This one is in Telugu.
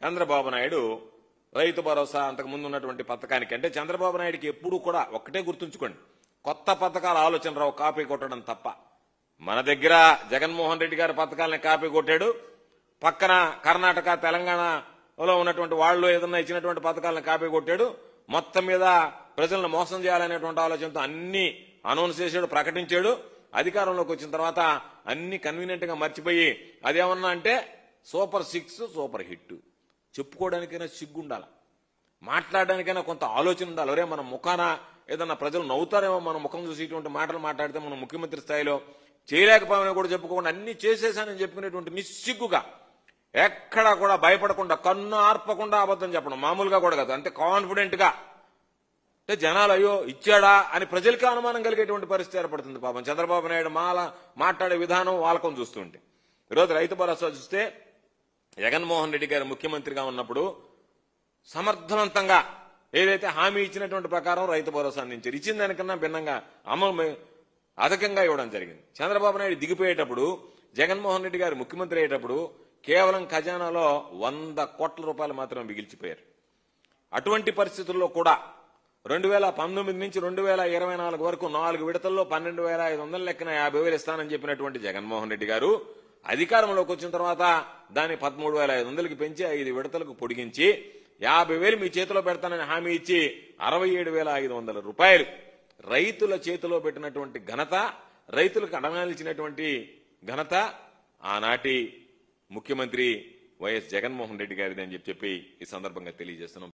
చంద్రబాబు నాయుడు రైతు భరోసా అంతకు ముందు ఉన్నటువంటి పథకానికి అంటే చంద్రబాబు నాయుడికి ఎప్పుడు కూడా ఒక్కటే గుర్తుంచుకోండి, కొత్త పథకాల ఆలోచన రావు, కాపీ కొట్టడం తప్ప. మన దగ్గర జగన్మోహన్ రెడ్డి గారి పథకాలని కాపీ కొట్టాడు, పక్కన కర్ణాటక తెలంగాణలో ఉన్నటువంటి వాళ్ళు ఏదన్నా ఇచ్చినటువంటి పథకాలను కాపీ కొట్టాడు. మొత్తం మీద ప్రజలను మోసం చేయాలనేటువంటి ఆలోచనతో అన్ని అనౌన్స్ చేశాడు, ప్రకటించాడు. అధికారంలోకి వచ్చిన తర్వాత అన్ని కన్వీనియంట్ గా మర్చిపోయి అదేమన్నా అంటే సూపర్ 6 సూపర్ హిట్ చెప్పుకోవడానికైనా సిగ్గుండాలి, మాట్లాడడానికైనా కొంత ఆలోచన ఉండాలి. ఒరే మన ముఖాన ఏదన్నా ప్రజలు నవ్వుతారేమో మన ముఖం చూసి ఇటువంటి మాటలు మాట్లాడితే మనం ముఖ్యమంత్రి స్థాయిలో చేయలేకపోయామని కూడా చెప్పుకోకుండా అన్ని చేసేసానని చెప్పుకునేటువంటి నిస్సిగ్గుగా ఎక్కడా కూడా భయపడకుండా కన్ను ఆర్పకుండా అబద్ధం చెప్పడం మామూలుగా కూడా కాదు, అంతే కాన్ఫిడెంట్ గా. అంటే జనాలు అయ్యో ఇచ్చాడా అని ప్రజలకి అనుమానం కలిగేటువంటి పరిస్థితి ఏర్పడుతుంది. పాపం చంద్రబాబు నాయుడు మాట్లాడే విధానం వాళ్ళకం చూస్తుంటే. ఈరోజు రైతు భరోసా చూస్తే జగన్మోహన్ రెడ్డి గారు ముఖ్యమంత్రిగా ఉన్నప్పుడు సమర్థవంతంగా ఏదైతే హామీ ఇచ్చినటువంటి ప్రకారం రైతు భరోసా అందించారు. ఇచ్చిన దానికన్నా భిన్నంగా అమలు అధికంగా ఇవ్వడం జరిగింది. చంద్రబాబు నాయుడు దిగిపోయేటప్పుడు జగన్మోహన్ రెడ్డి గారు ముఖ్యమంత్రి అయ్యేటప్పుడు కేవలం ఖజానాలో 100 కోట్ల రూపాయలు మాత్రమే మిగిల్చిపోయారు. అటువంటి పరిస్థితుల్లో కూడా 2019 నుంచి 2024 వరకు 4 విడతల్లో 12,500 లెక్కన 50,000 ఇస్తానని చెప్పినటువంటి జగన్మోహన్ రెడ్డి గారు అధికారంలోకి వచ్చిన తర్వాత దాన్ని 13,500కి పెంచి 5 విడతలకు పొడిగించి 50,000 మీ చేతిలో పెడతానని హామీ ఇచ్చి 67,500 రూపాయలు రైతుల చేతిలో పెట్టినటువంటి ఘనత, రైతులకు అడగాల్సినటువంటి ఘనత ఆనాటి ముఖ్యమంత్రి వైఎస్ జగన్మోహన్ రెడ్డి గారిది అని చెప్పి ఈ సందర్భంగా తెలియజేస్తున్నాం.